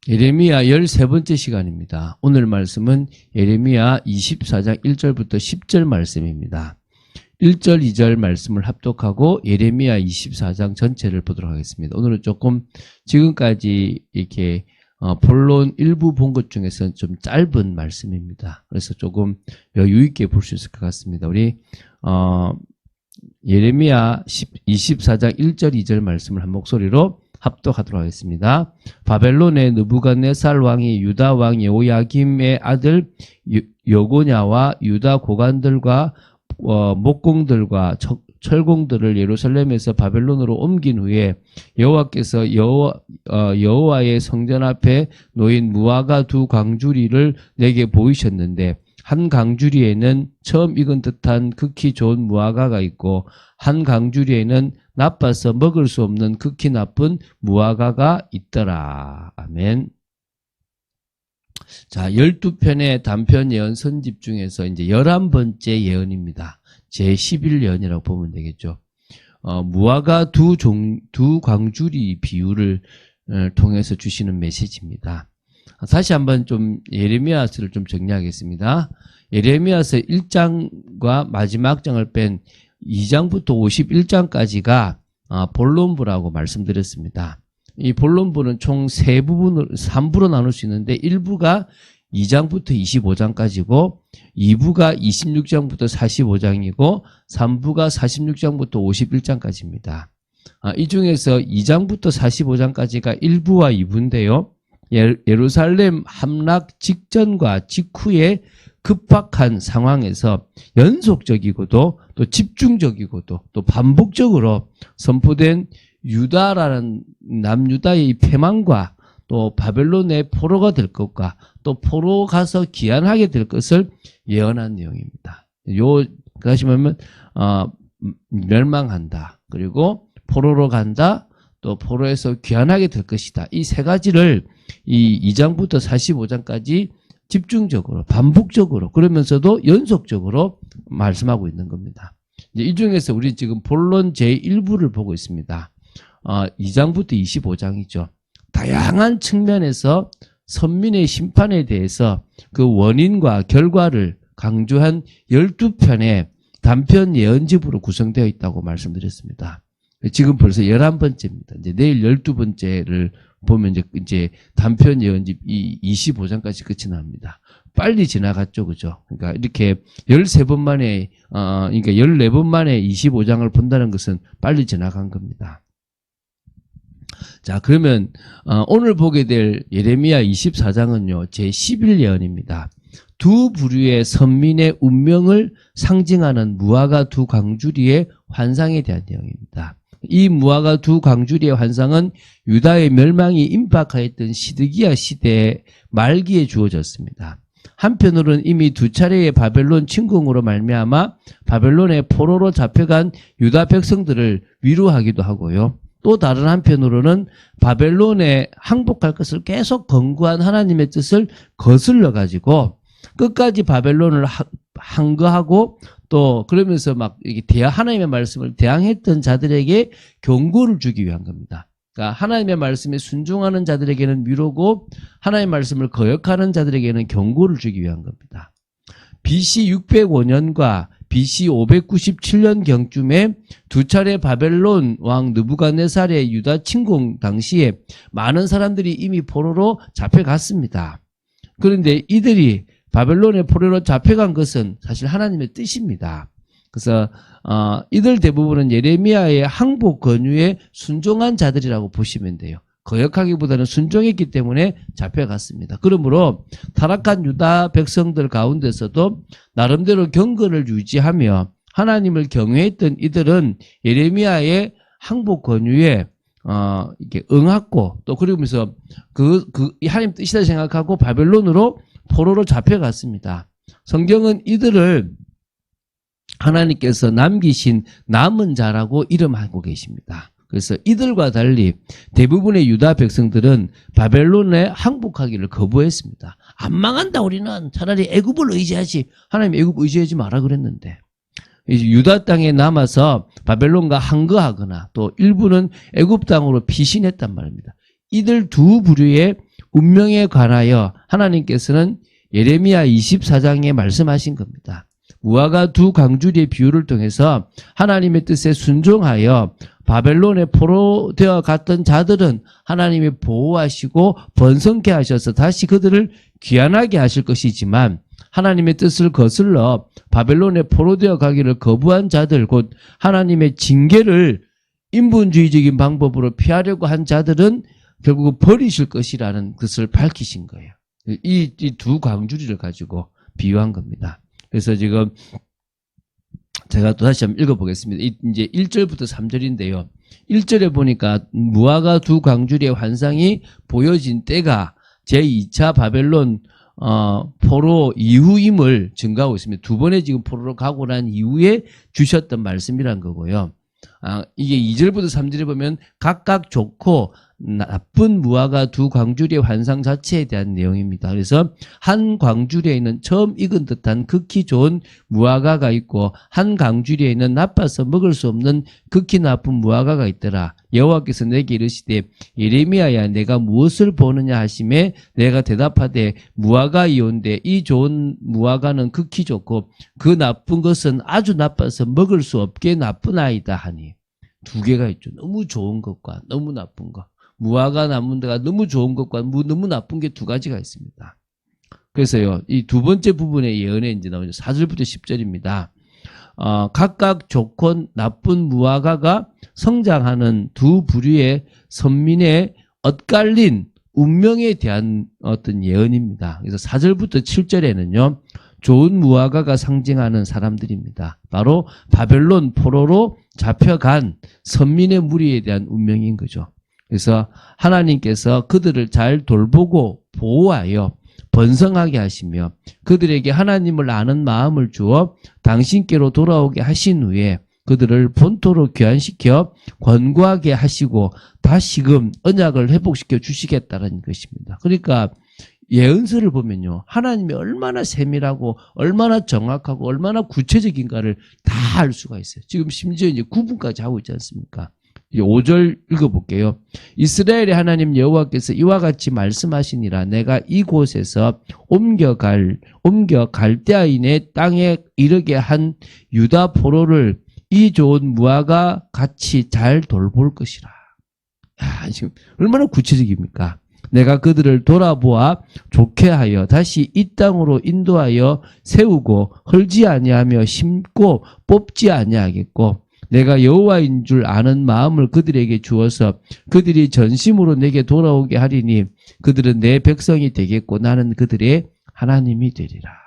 예레미야 13번째 시간입니다. 오늘 말씀은 예레미야 24장 1절부터 10절 말씀입니다. 1절, 2절 말씀을 합독하고 예레미야 24장 전체를 보도록 하겠습니다. 오늘은 조금 지금까지 이렇게 본론 일부 본 것 중에서는 좀 짧은 말씀입니다. 그래서 조금 여유 있게 볼 수 있을 것 같습니다. 우리 예레미야 24장 1절, 2절 말씀을 한 목소리로 합독하도록 하겠습니다. 바벨론의 느부갓네살 왕이 유다 왕 여호야김의 아들 여고냐와 유다 고관들과 목공들과 철공들을 예루살렘에서 바벨론으로 옮긴 후에 여호와께서 여호와의 성전 앞에 놓인 무화과 두 광주리를 내게 보이셨는데 한 강주리에는 처음 익은 듯한 극히 좋은 무화과가 있고 한 강주리에는 나빠서 먹을 수 없는 극히 나쁜 무화과가 있더라. 아멘. 자, 12편의 단편 예언 선집 중에서 이제 11번째 예언입니다. 제11예언이라고 보면 되겠죠. 무화과 두 광주리 비유를 통해서 주시는 메시지입니다. 다시 한번 좀 예레미야서를 좀 정리하겠습니다. 예레미야서 1장과 마지막 장을 뺀 2장부터 51장까지가 본론부라고 말씀드렸습니다. 이 본론부는 총 3부로 나눌 수 있는데 1부가 2장부터 25장까지고 2부가 26장부터 45장이고 3부가 46장부터 51장까지입니다. 이 중에서 2장부터 45장까지가 1부와 2부인데요. 예루살렘 함락 직전과 직후에 급박한 상황에서 연속적이고도 또 집중적이고도 또 반복적으로 선포된 유다라는 남유다의 패망과 또 바벨론의 포로가 될 것과 또 포로 가서 귀환하게 될 것을 예언한 내용입니다. 다시 말하면 멸망한다. 그리고 포로로 간다. 또 포로에서 귀환하게 될 것이다. 이 세 가지를 이 2장부터 45장까지 집중적으로 반복적으로 그러면서도 연속적으로 말씀하고 있는 겁니다. 이제 이 중에서 우리 지금 본론 제1부를 보고 있습니다. 2장부터 25장이죠. 다양한 측면에서 선민의 심판에 대해서 그 원인과 결과를 강조한 12편의 단편 예언집으로 구성되어 있다고 말씀드렸습니다. 지금 벌써 11번째입니다. 이제 내일 12번째를 보면 이제 단편 예언집 25장까지 끝이 납니다. 빨리 지나갔죠. 그죠? 그러니까 이렇게 13번 만에, 그러니까 14번 만에 25장을 본다는 것은 빨리 지나간 겁니다. 자, 그러면, 오늘 보게 될 예레미야 24장은요, 제11예언입니다. 두 부류의 선민의 운명을 상징하는 무화과 두 광주리의 환상에 대한 내용입니다. 이 무화과 두 광주리의 환상은 유다의 멸망이 임박하였던 시드기야 시대 말기에 주어졌습니다. 한편으로는 이미 두 차례의 바벨론 침공으로 말미암아 바벨론의 포로로 잡혀간 유다 백성들을 위로하기도 하고요. 또 다른 한편으로는 바벨론에 항복할 것을 계속 권고한 하나님의 뜻을 거슬러 가지고 끝까지 바벨론을 항거하고 또 그러면서 막 이게 하나님의 말씀을 대항했던 자들에게 경고를 주기 위한 겁니다. 그러니까 하나님의 말씀에 순종하는 자들에게는 위로고 하나님의 말씀을 거역하는 자들에게는 경고를 주기 위한 겁니다. BC 605년과 BC 597년 경쯤에 두 차례 바벨론 왕 느부갓네살의 유다 침공 당시에 많은 사람들이 이미 포로로 잡혀갔습니다. 그런데 이들이 바벨론의 포로로 잡혀간 것은 사실 하나님의 뜻입니다. 그래서 이들 대부분은 예레미야의 항복 권유에 순종한 자들이라고 보시면 돼요. 거역하기보다는 순종했기 때문에 잡혀갔습니다. 그러므로 타락한 유다 백성들 가운데서도 나름대로 경건을 유지하며 하나님을 경외했던 이들은 예레미야의 항복 권유에 이렇게 응했고 또 그러면서 하나님 뜻이다 생각하고 바벨론으로 포로로 잡혀갔습니다. 성경은 이들을 하나님께서 남기신 남은 자라고 이름하고 계십니다. 그래서 이들과 달리 대부분의 유다 백성들은 바벨론에 항복하기를 거부했습니다. 안 망한다 우리는 차라리 애굽을 의지하지 하나님 애굽 의지하지 마라 그랬는데 유다 땅에 남아서 바벨론과 항거하거나 또 일부는 애굽 땅으로 피신했단 말입니다. 이들 두 부류의 운명에 관하여 하나님께서는 예레미야 24장에 말씀하신 겁니다. 무화과 두 강주리의 비유를 통해서 하나님의 뜻에 순종하여 바벨론에 포로되어 갔던 자들은 하나님이 보호하시고 번성케 하셔서 다시 그들을 귀환하게 하실 것이지만 하나님의 뜻을 거슬러 바벨론에 포로되어 가기를 거부한 자들, 곧 하나님의 징계를 인본주의적인 방법으로 피하려고 한 자들은 결국 버리실 것이라는 것을 밝히신 거예요. 이 두 강주리를 가지고 비유한 겁니다. 그래서 지금 제가 또 다시 한번 읽어보겠습니다. 이제 1절부터 3절인데요. 1절에 보니까 무화과 두 강주리의 환상이 보여진 때가 제2차 바벨론 포로 이후임을 증가하고 있습니다. 두 번에 지금 포로로 가고 난 이후에 주셨던 말씀이란 거고요. 이게 2절부터 3절에 보면 각각 좋고 나쁜 무화과 두 광주리의 환상 자체에 대한 내용입니다. 그래서 한 광주리에 있는 처음 익은 듯한 극히 좋은 무화과가 있고 한 광주리에 있는 나빠서 먹을 수 없는 극히 나쁜 무화과가 있더라. 여호와께서 내게 이르시되 예레미야야 내가 무엇을 보느냐 하시매 내가 대답하되 무화과이온데 이 좋은 무화과는 극히 좋고 그 나쁜 것은 아주 나빠서 먹을 수 없게 나쁜 아이다 하니. 두 개가 있죠. 너무 좋은 것과 너무 나쁜 것. 무화과 나무 데가 너무 좋은 것과 너무 나쁜 게 두 가지가 있습니다. 그래서요, 이 두 번째 부분의 예언에 이제 나오죠. 4절부터 10절입니다. 각각 좋고 나쁜 무화과가 성장하는 두 부류의 선민의 엇갈린 운명에 대한 어떤 예언입니다. 그래서 4절부터 7절에는요, 좋은 무화과가 상징하는 사람들입니다. 바로 바벨론 포로로 잡혀간 선민의 무리에 대한 운명인 거죠. 그래서 하나님께서 그들을 잘 돌보고 보호하여 번성하게 하시며 그들에게 하나님을 아는 마음을 주어 당신께로 돌아오게 하신 후에 그들을 본토로 귀환시켜 권고하게 하시고 다시금 언약을 회복시켜 주시겠다는 것입니다. 그러니까 예언서를 보면요, 하나님이 얼마나 세밀하고 얼마나 정확하고 얼마나 구체적인가를 다 알 수가 있어요. 지금 심지어 이제 구분까지 하고 있지 않습니까? 이제 5절 읽어볼게요. 이스라엘의 하나님 여호와께서 이와 같이 말씀하시니라. 내가 이곳에서 옮겨 갈대아인의 땅에 이르게 한 유다 포로를 이 좋은 무화과 같이 잘 돌볼 것이라. 야, 지금 얼마나 구체적입니까? 내가 그들을 돌아보아 좋게 하여 다시 이 땅으로 인도하여 세우고 헐지 아니하며 심고 뽑지 아니하겠고 내가 여호와인 줄 아는 마음을 그들에게 주어서 그들이 전심으로 내게 돌아오게 하리니 그들은 내 백성이 되겠고 나는 그들의 하나님이 되리라.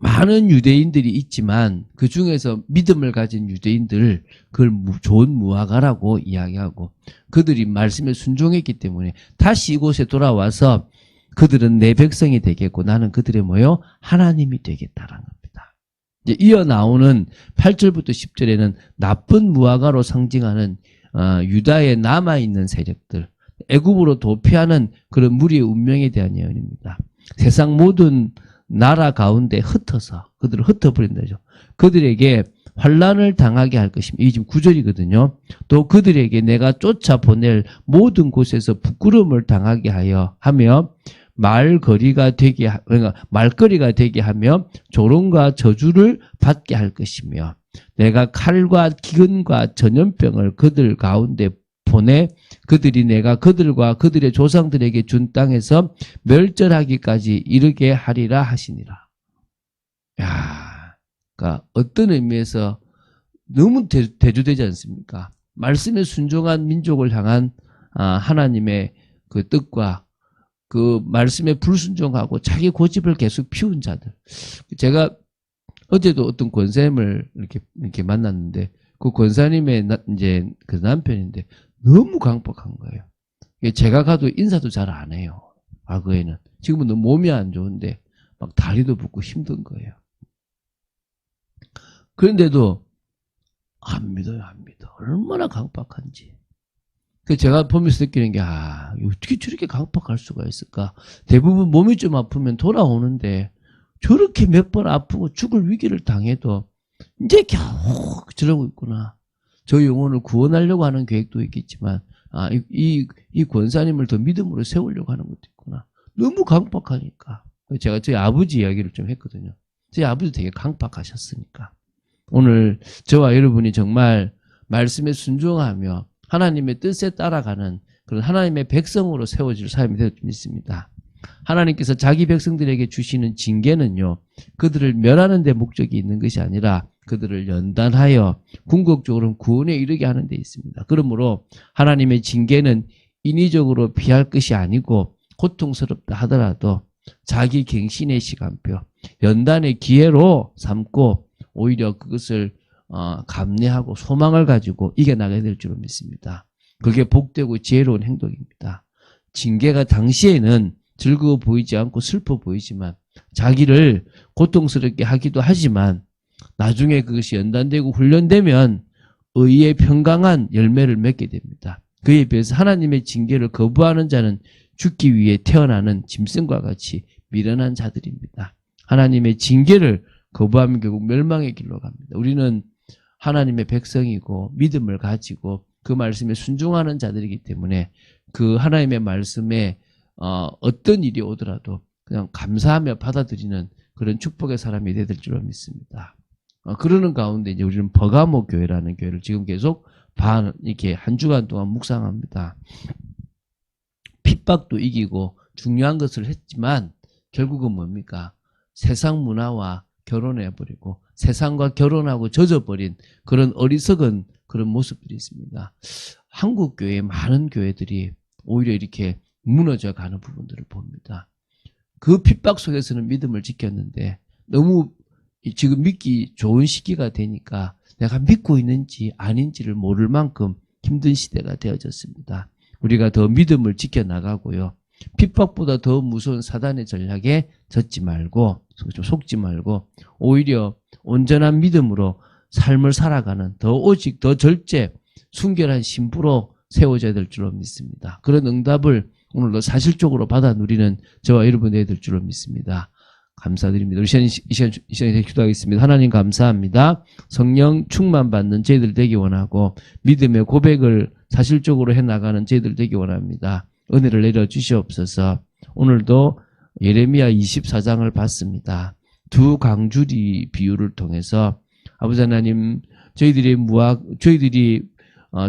많은 유대인들이 있지만 그 중에서 믿음을 가진 유대인들 그걸 좋은 무화과라고 이야기하고 그들이 말씀에 순종했기 때문에 다시 이곳에 돌아와서 그들은 내 백성이 되겠고 나는 그들의 뭐요? 하나님이 되겠다라는 겁니다. 이제 이어 나오는 8절부터 10절에는 나쁜 무화과로 상징하는 유다에 남아있는 세력들, 애굽으로 도피하는 그런 무리의 운명에 대한 예언입니다. 세상 모든 나라 가운데 흩어서 그들을 흩어버린다죠. 그들에게 환란을 당하게 할 것입니다. 이게 지금 9절이거든요. 또 그들에게 내가 쫓아보낼 모든 곳에서 부끄러움을 당하게 하며 말거리가 되게 하며 조롱과 저주를 받게 할 것이며 내가 칼과 기근과 전염병을 그들 가운데 보내 그들이 내가 그들과 그들의 조상들에게 준 땅에서 멸절하기까지 이르게 하리라 하시니라. 야, 그러니까 어떤 의미에서 너무 대조되지 않습니까? 말씀에 순종한 민족을 향한 하나님의 그 뜻과 그 말씀에 불순종하고 자기 고집을 계속 피운 자들. 제가 어제도 어떤 권사님을 이렇게 만났는데 그 권사님의 이제 그 남편인데 너무 강박한 거예요. 제가 가도 인사도 잘 안 해요. 과거에는. 지금은 너무 몸이 안 좋은데 막 다리도 붓고 힘든 거예요. 그런데도 안 믿어요, 안 믿어. 얼마나 강박한지. 제가 보면서 느끼는 게, 어떻게 저렇게 강박할 수가 있을까? 대부분 몸이 좀 아프면 돌아오는데 저렇게 몇 번 아프고 죽을 위기를 당해도 이제 겨우 저러고 있구나. 저 영혼을 구원하려고 하는 계획도 있겠지만 이 권사님을 더 믿음으로 세우려고 하는 것도 있구나. 너무 강박하니까. 제가 저희 아버지 이야기를 좀 했거든요. 저희 아버지 되게 강박하셨으니까. 오늘 저와 여러분이 정말 말씀에 순종하며 하나님의 뜻에 따라가는 그런 하나님의 백성으로 세워질 삶이 될 줄 믿습니다. 하나님께서 자기 백성들에게 주시는 징계는요, 그들을 멸하는 데 목적이 있는 것이 아니라 그들을 연단하여 궁극적으로 구원에 이르게 하는 데 있습니다. 그러므로 하나님의 징계는 인위적으로 피할 것이 아니고 고통스럽다 하더라도 자기 갱신의 시간표, 연단의 기회로 삼고 오히려 그것을 감내하고 소망을 가지고 이겨나가야 될 줄 믿습니다. 그게 복되고 지혜로운 행동입니다. 징계가 당시에는 즐거워 보이지 않고 슬퍼 보이지만 자기를 고통스럽게 하기도 하지만 나중에 그것이 연단되고 훈련되면 의의 평강한 열매를 맺게 됩니다. 그에 비해서 하나님의 징계를 거부하는 자는 죽기 위해 태어나는 짐승과 같이 미련한 자들입니다. 하나님의 징계를 거부하면 결국 멸망의 길로 갑니다. 우리는 하나님의 백성이고 믿음을 가지고 그 말씀에 순종하는 자들이기 때문에 그 하나님의 말씀에 어떤 일이 오더라도 그냥 감사하며 받아들이는 그런 축복의 사람이 되야 될 줄로 믿습니다. 그러는 가운데 이제 우리는 버가모 교회라는 교회를 지금 계속 이렇게 한 주간 동안 묵상합니다. 핍박도 이기고 중요한 것을 했지만 결국은 뭡니까? 세상 문화와 결혼해버리고 세상과 결혼하고 젖어버린 그런 어리석은 그런 모습들이 있습니다. 한국 교회의 많은 교회들이 오히려 이렇게 무너져 가는 부분들을 봅니다. 그 핍박 속에서는 믿음을 지켰는데 너무 지금 믿기 좋은 시기가 되니까 내가 믿고 있는지 아닌지를 모를 만큼 힘든 시대가 되어졌습니다. 우리가 더 믿음을 지켜나가고요. 핍박보다 더 무서운 사단의 전략에 젖지 말고 속지 말고 오히려 온전한 믿음으로 삶을 살아가는 오직 더 절제 순결한 신부로 세워져야 될 줄로 믿습니다. 그런 응답을 오늘도 사실적으로 받아 누리는 저와 여러분이 될 줄로 믿습니다. 감사드립니다. 우리 이 시간에 기도하겠습니다. 하나님 감사합니다. 성령 충만받는 저희들 되기 원하고 믿음의 고백을 사실적으로 해나가는 저희들 되기 원합니다. 은혜를 내려주시옵소서. 오늘도 예레미야 24장을 봤습니다. 두 강주리 비유를 통해서 아버지 하나님 저희들이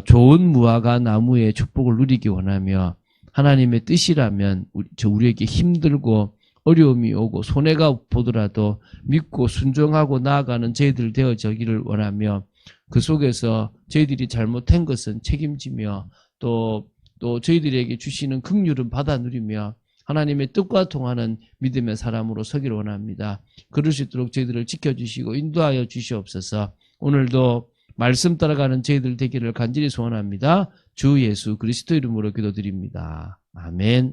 좋은 무화과 나무의 축복을 누리기 원하며 하나님의 뜻이라면 우리에게 힘들고 어려움이 오고 손해가 보더라도 믿고 순종하고 나아가는 저희들 되어지기를 원하며 그 속에서 저희들이 잘못한 것은 책임지며 또 저희들에게 주시는 긍휼은 받아 누리며 하나님의 뜻과 통하는 믿음의 사람으로 서기를 원합니다. 그럴 수 있도록 저희들을 지켜주시고 인도하여 주시옵소서. 오늘도 말씀 따라가는 저희들 되기를 간절히 소원합니다. 주 예수 그리스도 이름으로 기도드립니다. 아멘.